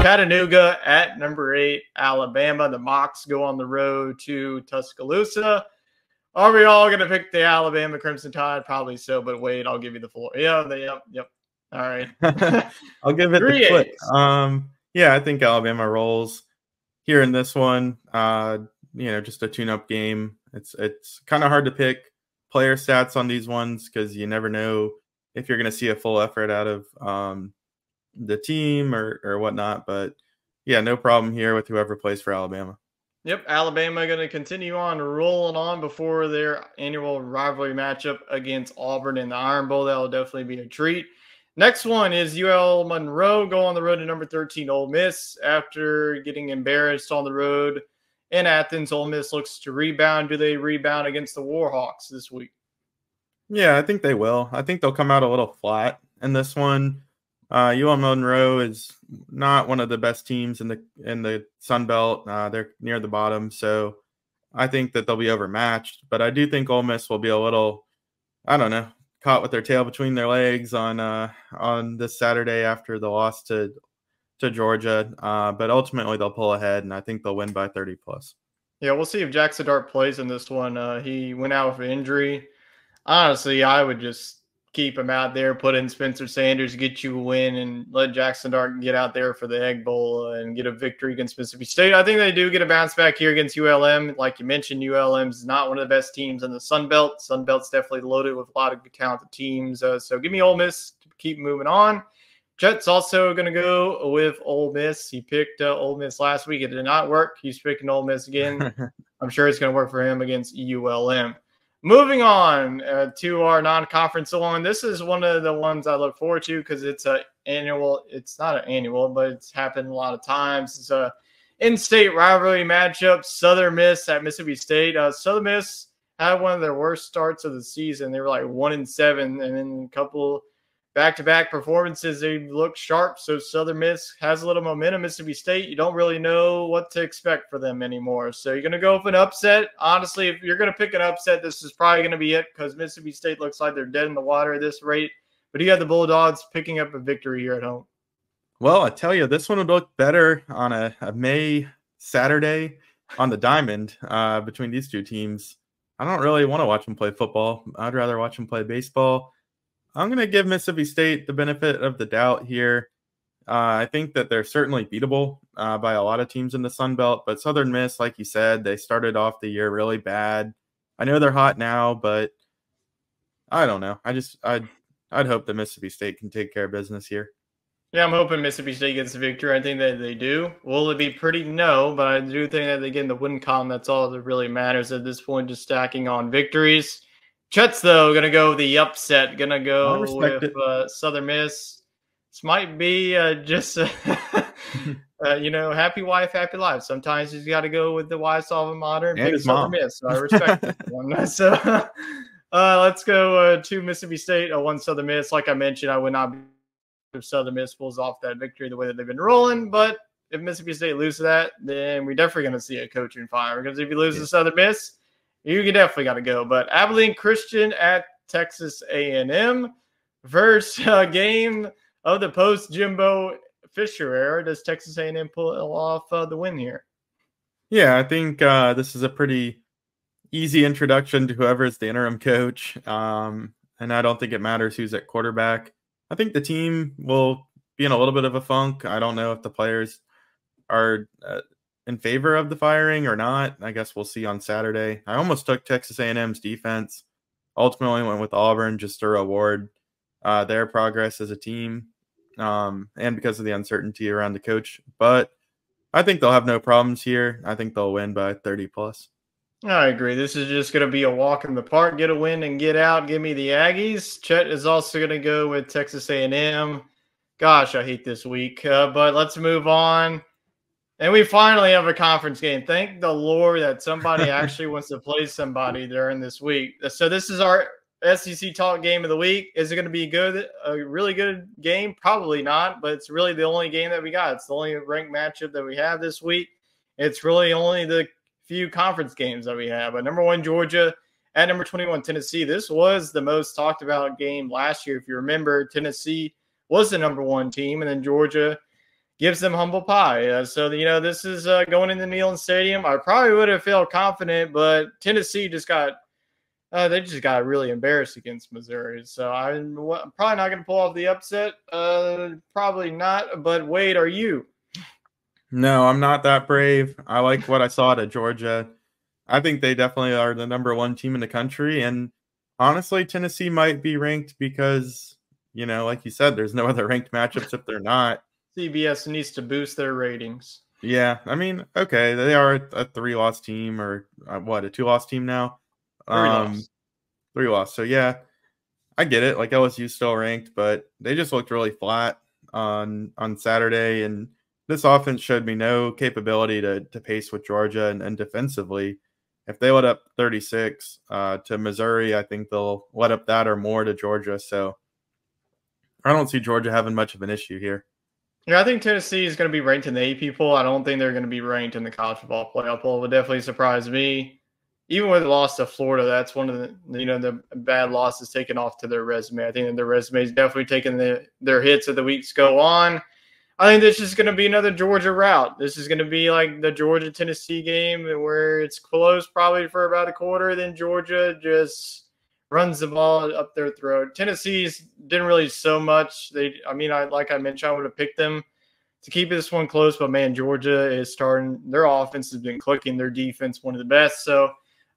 Chattanooga at number 8, Alabama. The Mocs go on the road to Tuscaloosa. Are we all going to pick the Alabama Crimson Tide? Probably so, but wait, I'll give you the floor. Yep. All right. I'll give it the click. I think Alabama rolls here in this one. Just a tune-up game. It's kind of hard to pick player stats on these ones because you never know if you're going to see a full effort out of the team or whatnot. But yeah, no problem here with whoever plays for Alabama. Yep, Alabama going to continue on rolling on before their annual rivalry matchup against Auburn in the Iron Bowl. That will definitely be a treat. Next one is UL Monroe go on the road to number 13 Ole Miss after getting embarrassed on the road in Athens. Ole Miss looks to rebound. Do they rebound against the Warhawks this week? Yeah, I think they will. I think they'll come out a little flat in this one. UL Monroe is not one of the best teams in the Sun Belt. They're near the bottom, so I think that they'll be overmatched. But I do think Ole Miss will be a little, caught with their tail between their legs on this Saturday after the loss to Georgia. But ultimately they'll pull ahead, and I think they'll win by 30 plus. Yeah, we'll see if Jackson Dart plays in this one. He went out with an injury. Honestly, I would just keep him out there, put in Spencer Sanders, get you a win, and let Jackson Dart get out there for the Egg Bowl and get a victory against Mississippi State. I think they do get a bounce back here against ULM. Like you mentioned, ULM is not one of the best teams in the Sun Belt. Sun Belt's definitely loaded with a lot of talented teams. So give me Ole Miss to keep moving on. Chet's also going to go with Ole Miss. He picked Ole Miss last week. It did not work. He's picking Ole Miss again. I'm sure it's going to work for him against ULM. Moving on to our non-conference one. This is one of the ones I look forward to because it's an annual. It's not an annual, but it's happened a lot of times. It's a in-state rivalry matchup. Southern Miss at Mississippi State. Southern Miss had one of their worst starts of the season. They were like 1-7, and then a couple back-to-back performances, they look sharp. So Southern Miss has a little momentum. Mississippi State, you don't really know what to expect for them anymore. So you're going to go with an upset. Honestly, if you're going to pick an upset, this is probably going to be it because Mississippi State looks like they're dead in the water at this rate. But you have the Bulldogs picking up a victory here at home. Well, I tell you, this one would look better on a May Saturday on the Diamond between these two teams. I don't really want to watch them play football. I'd rather watch them play baseball. I'm going to give Mississippi State the benefit of the doubt here. I think that they're certainly beatable by a lot of teams in the Sun Belt, but Southern Miss, like you said, they started off the year really bad. I know they're hot now, but I don't know. I'd hope that Mississippi State can take care of business here. Yeah, I'm hoping Mississippi State gets the victory. I think that they do. Will it be pretty? No, but I do think that they get in the win column. That's all that really matters at this point, just stacking on victories. Chet's, though, going to go the upset. Going to go with Southern Miss. This might be happy wife, happy life. Sometimes you got to go with the wise alma mater and pick Southern Miss. So I respect that one. So let's go to Mississippi State. One Southern Miss. Like I mentioned, I would not be if Southern Miss pulls off that victory the way that they've been rolling. But if Mississippi State loses that, then we're definitely going to see a coaching fire. Because if you lose to Southern Miss, you definitely got to go. But Abilene Christian at Texas A&M. First game of the post-Jimbo Fisher era. Does Texas A&M pull off the win here? Yeah, I think this is a pretty easy introduction to whoever is the interim coach. And I don't think it matters who's at quarterback. I think the team will be in a little bit of a funk. I don't know if the players are in favor of the firing or not. I guess we'll see on Saturday. I almost took Texas A&M's defense. Ultimately went with Auburn just to reward their progress as a team and because of the uncertainty around the coach. But I think they'll have no problems here. I think they'll win by 30 plus. I agree. This is just going to be a walk in the park. Get a win and get out. Give me the Aggies. Chet is also going to go with Texas A&M. Gosh, I hate this week. But let's move on. And we finally have a conference game. Thank the Lord that somebody actually wants to play somebody during this week. So this is our SEC Talk game of the week. Is it going to be good? A really good game? Probably not, but it's really the only game that we got. It's the only ranked matchup that we have this week. It's really only the few conference games that we have. But number 1, Georgia at number 21, Tennessee. This was the most talked about game last year. If you remember, Tennessee was the number 1 team, and then Georgia gives them humble pie. So, this is going into Neyland Stadium. I probably would have felt confident, but Tennessee they just got really embarrassed against Missouri. So I'm probably not going to pull off the upset. Probably not. But Wade, are you? No, I'm not that brave. I like what I saw at Georgia. I think they definitely are the number one team in the country. And honestly, Tennessee might be ranked because, like you said, there's no other ranked matchups if they're not. CBS needs to boost their ratings. Yeah, I mean, okay, they are a 3-loss team or a 2-loss team now? Three loss. 3-loss. So yeah, I get it. Like LSU still ranked, but they just looked really flat on Saturday, and this offense showed me no capability to pace with Georgia and defensively. If they let up 36 to Missouri, I think they'll let up that or more to Georgia. So I don't see Georgia having much of an issue here. Yeah, I think Tennessee is going to be ranked in the AP poll. I don't think they're going to be ranked in the college football playoff poll. It would definitely surprise me. Even with the loss to Florida, that's one of the bad losses taken off to their resume. I think that their resume is definitely taking their hits as the weeks go on. I think this is going to be another Georgia route. This is going to be like the Georgia-Tennessee game where it's close probably for about a quarter. Then Georgia just runs the ball up their throat. Tennessee's didn't really so much. Like I mentioned, I would have picked them to keep this one close. But, man, Georgia is starting. Their offense has been clicking. Their defense, one of the best. So,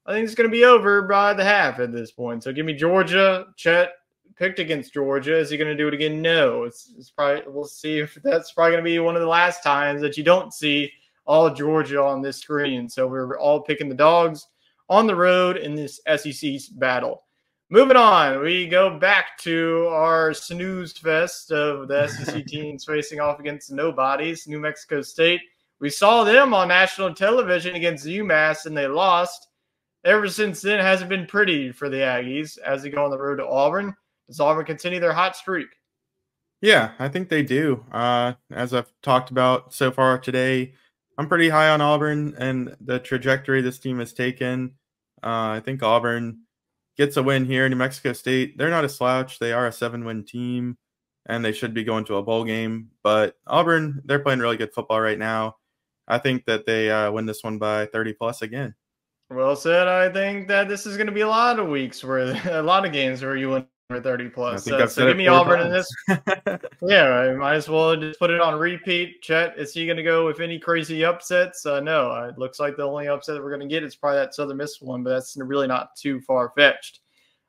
I think it's going to be over by the half at this point. So, give me Georgia. Chet picked against Georgia. Is he going to do it again? No. It's probably, we'll see if that's probably going to be one of the last times that you don't see all Georgia on this screen. So we're all picking the dogs on the road in this SEC battle. Moving on, we go back to our snooze fest of the SEC teams facing off against nobodies, New Mexico State. We saw them on national television against UMass, and they lost. Ever since then, it hasn't been pretty for the Aggies as they go on the road to Auburn. Does Auburn continue their hot streak? Yeah, I think they do. As I've talked about so far today, I'm pretty high on Auburn and the trajectory this team has taken. I think Auburn gets a win here. New Mexico State, they're not a slouch. They are a 7-win team, and they should be going to a bowl game. But Auburn, they're playing really good football right now. I think that they win this one by 30-plus again. Well said. I think that this is going to be a lot of weeks a lot of games where you win for 30-plus. So give me Auburn in this. Yeah, I might as well just put it on repeat. Chet, is he going to go with any crazy upsets? No. It looks like the only upset that we're going to get is probably that Southern Miss one, but that's really not too far-fetched.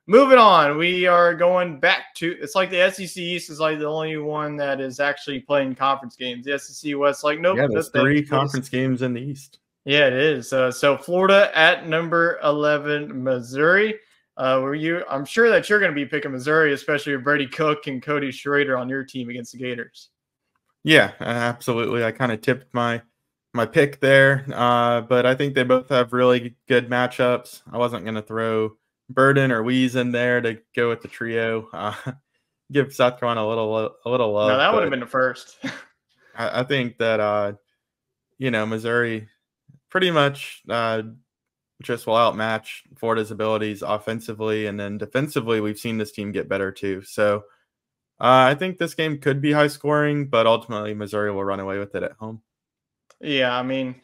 Moving on, we are going back to – it's like the SEC East is like the only one that is actually playing conference games. The SEC West, like, nope. Yeah, there's 3 conference games in the East. Yeah, it is. So Florida at number 11, Missouri. I'm sure that you're going to be picking Missouri, especially with Brady Cook and Cody Schrader on your team against the Gators. Yeah, absolutely. I kind of tipped my pick there, but I think they both have really good matchups. I wasn't going to throw Burden or Weeze in there to go with the trio. Give South Carolina a little love. No, that would have been the first. I think that Missouri pretty much just will outmatch Florida's abilities offensively, and then defensively, we've seen this team get better too. So I think this game could be high scoring, but ultimately Missouri will run away with it at home. Yeah, I mean,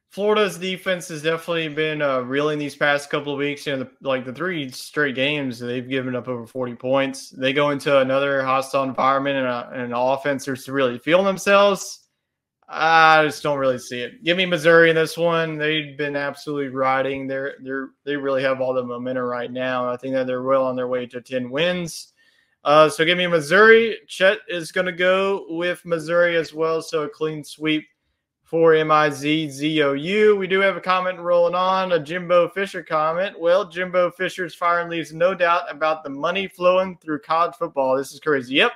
Florida's defense has definitely been reeling these past couple of weeks. The 3 straight games, they've given up over 40 points. They go into another hostile environment and an offense that's really feeling themselves. I just don't really see it. Give me Missouri in this one. They've been absolutely riding. They really have all the momentum right now. I think that they're well on their way to 10 wins. So give me Missouri. Chet is going to go with Missouri as well. So a clean sweep for MIZZOU. We do have a comment rolling on, a Jimbo Fisher comment. Well, Jimbo Fisher's firing leaves no doubt about the money flowing through college football. This is crazy. Yep.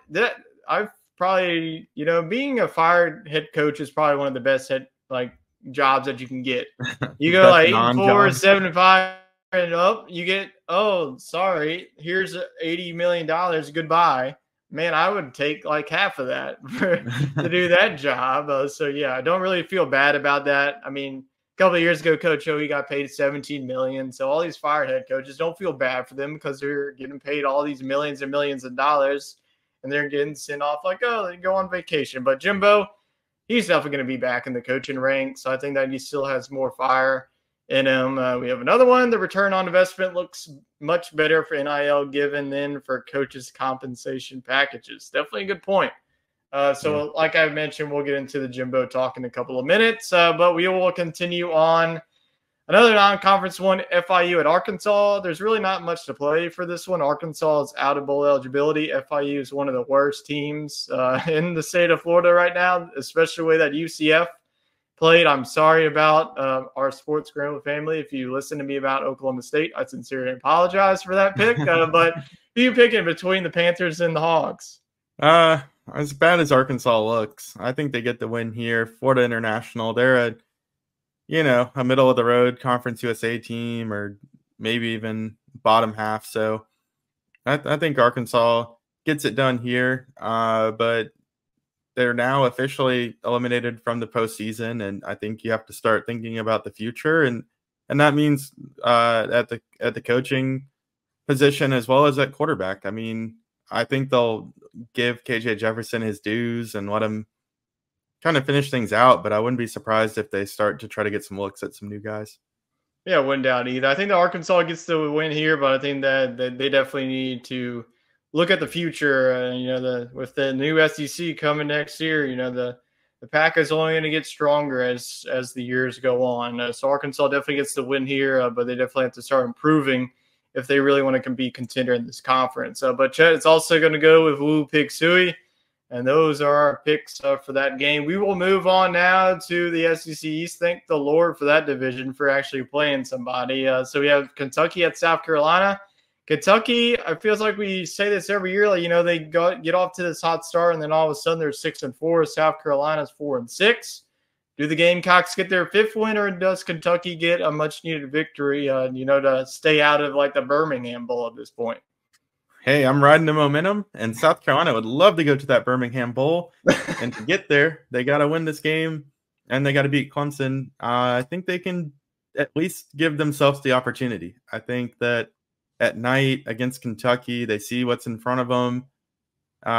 That I've probably, being a fired head coach is probably one of the best jobs that you can get. You go 8-4, 7-5, and up, you get, sorry, here's $80 million. Goodbye. Man, I would take half of that to do that job. So yeah, I don't really feel bad about that. I mean, a couple of years ago, Coach O, he got paid $17 million. So all these fired head coaches, don't feel bad for them because they're getting paid all these millions and millions of dollars. and they're getting sent off like, oh, they go on vacation. But Jimbo, he's definitely going to be back in the coaching ranks. So I think that he still has more fire in him. We have another one. The return on investment looks much better for NIL given than for coaches' compensation packages. Definitely a good point. So like I mentioned, we'll get into the Jimbo talk in a couple of minutes, but we will continue on. Another non-conference one, FIU at Arkansas. There's really not much to play for this one. Arkansas is out of bowl eligibility. FIU is one of the worst teams in the state of Florida right now, especially the way that UCF played. I'm sorry about our sports scramble family. If you listen to me about Oklahoma State, I sincerely apologize for that pick. But who you picking between the Panthers and the Hogs? As bad as Arkansas looks, I think they get the win here. Florida International, they're a middle of the road Conference USA team, or maybe even bottom half. So I think Arkansas gets it done here. But they're now officially eliminated from the postseason, and I think you have to start thinking about the future, and that means at the coaching position as well as at quarterback. I mean, I think they'll give KJ Jefferson his dues and let him kind of finish things out, but I wouldn't be surprised if they start to try to get some looks at some new guys. Yeah, wouldn't doubt either. I think the Arkansas gets the win here, but I think that they definitely need to look at the future. With the new SEC coming next year, the pack is only going to get stronger as the years go on. So Arkansas definitely gets the win here, but they definitely have to start improving if they really want to be contender in this conference. But Chet, it's also going to go with Woo Pig Sooie. And those are our picks for that game. We will move on now to the SEC East. Thank the Lord for that division for actually playing somebody. So we have Kentucky at South Carolina. Kentucky, it feels like we say this every year. They get off to this hot start, and then all of a sudden they're 6-4. South Carolina's 4-6. Do the Gamecocks get their fifth win, or does Kentucky get a much-needed victory, to stay out of the Birmingham Bowl at this point? Hey, I'm riding the momentum, and South Carolina would love to go to that Birmingham Bowl. And to get there, they got to win this game, and they got to beat Clemson. I think they can at least give themselves the opportunity. I think that at night against Kentucky, they see what's in front of them.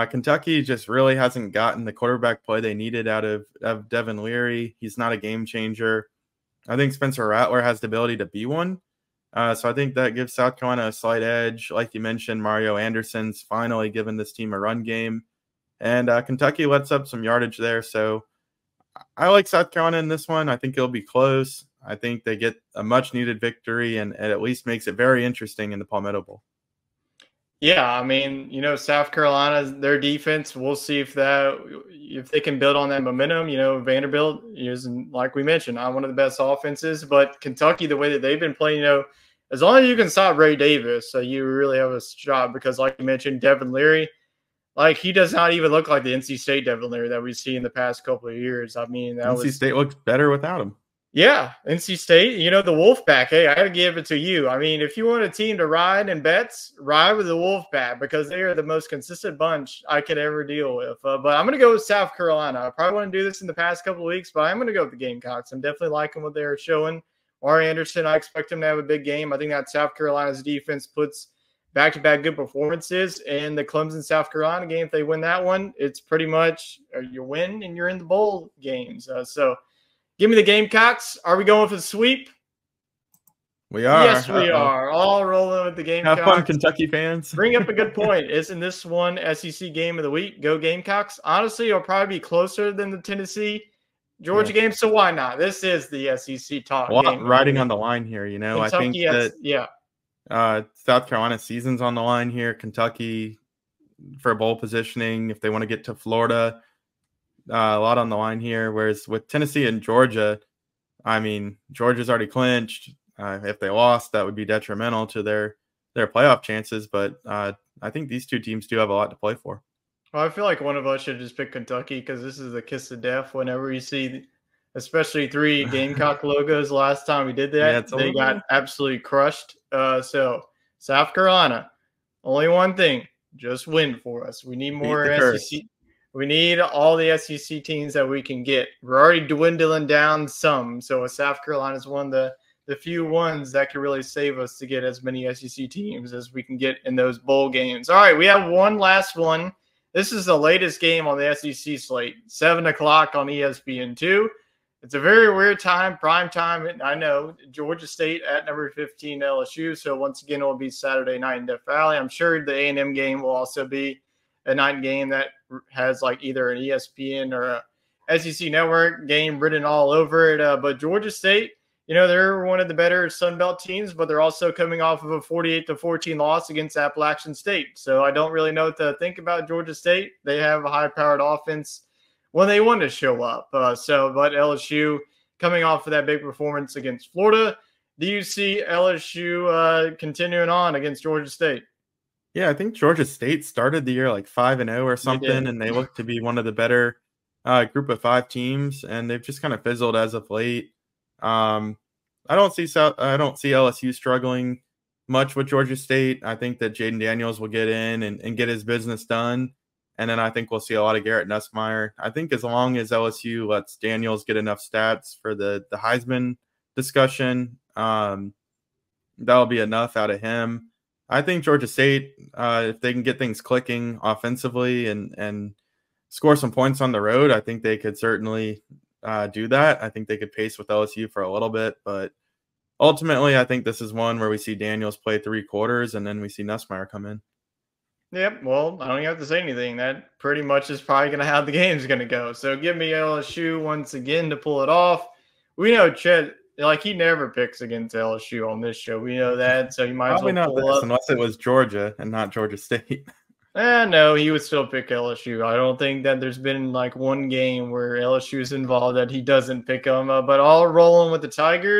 Kentucky just really hasn't gotten the quarterback play they needed out of Devin Leary. He's not a game changer. I think Spencer Rattler has the ability to be one. So I think that gives South Carolina a slight edge. Like you mentioned, Mario Anderson's finally given this team a run game. And Kentucky lets up some yardage there. So I like South Carolina in this one. I think it'll be close. I think they get a much-needed victory, and it at least makes it very interesting in the Palmetto Bowl. Yeah, I mean, South Carolina, their defense, we'll see if they can build on that momentum. Vanderbilt is, like we mentioned, not one of the best offenses, but Kentucky, the way that they've been playing, as long as you can stop Ray Davis, you really have a shot, because like you mentioned, Devin Leary, he does not even look like the NC State Devin Leary that we've seen in the past couple of years. I mean, NC State looks better without him. Yeah, NC State, the Wolfpack. Hey, I got to give it to you. I mean, if you want a team to ride in bets, ride with the Wolfpack, because they are the most consistent bunch I could ever deal with. But I'm going to go with South Carolina. I probably want to do this in the past couple of weeks, but I'm going to go with the Gamecocks. I'm definitely liking what they're showing. Mario Anderson, I expect him to have a big game. I think that South Carolina's defense puts back-to-back good performances. And the Clemson-South Carolina game, if they win that one, it's pretty much you win and you're in the bowl games. So give me the Gamecocks. Are we going for the sweep? We are. Yes, we are. All rolling with the Gamecocks. Have fun, Kentucky fans. Bring up a good point. Isn't this one SEC game of the week? Go Gamecocks. Honestly, it'll probably be closer than the Tennessee-Georgia game, so why not? This is the SEC talk game. Riding on the line here, Kentucky, I think that South Carolina season's on the line here. Kentucky for bowl positioning, if they want to get to Florida, a lot on the line here. Whereas with Tennessee and Georgia, I mean, Georgia's already clinched. If they lost, that would be detrimental to their playoff chances. But I think these two teams do have a lot to play for. Well, I feel like one of us should just pick Kentucky, because this is the kiss of death whenever you see, especially 3 Gamecock logos. Last time we did that, they got absolutely crushed. So South Carolina, only one thing, just win for us. We need more SEC. We need all the SEC teams that we can get. We're already dwindling down some. So South Carolina is one of the few ones that can really save us to get as many SEC teams as we can get in those bowl games. All right, we have one last one. This is the latest game on the SEC slate, 7 o'clock on ESPN2. It's a very weird time, prime time. I know, Georgia State at number 15 LSU. So once again, it will be Saturday night in Death Valley. I'm sure the A&M game will also be a night game that has like either an ESPN or a SEC network game written all over it. But Georgia State, they're one of the better Sun Belt teams, but they're also coming off of a 48-14 loss against Appalachian State. So I don't really know what to think about Georgia State. They have a high-powered offense when they want to show up. But LSU coming off of that big performance against Florida, do you see LSU continuing on against Georgia State? Yeah, I think Georgia State started the year like 5-0 or something, and they look to be one of the better group of 5 teams, and they've just kind of fizzled as of late. I don't see LSU struggling much with Georgia State. I think that Jaden Daniels will get in and get his business done. And then I think we'll see a lot of Garrett Nussmeier. I think as long as LSU lets Daniels get enough stats for the Heisman discussion, that'll be enough out of him. I think Georgia State, if they can get things clicking offensively and score some points on the road, I think they could certainly do that. I think they could pace with LSU for a little bit. But ultimately, I think this is one where we see Daniels play 3 quarters and then we see Nussmeier come in. Yep. Well, I don't even have to say anything. That pretty much is probably going to how the game's going to go. So give me LSU once again to pull it off. We know Chet, he never picks against LSU on this show. We know that. So you might Probably as well pull up. Unless it was Georgia and not Georgia State. No, he would still pick LSU. I don't think that there's been one game where LSU is involved that he doesn't pick them. But all rolling with the Tigers.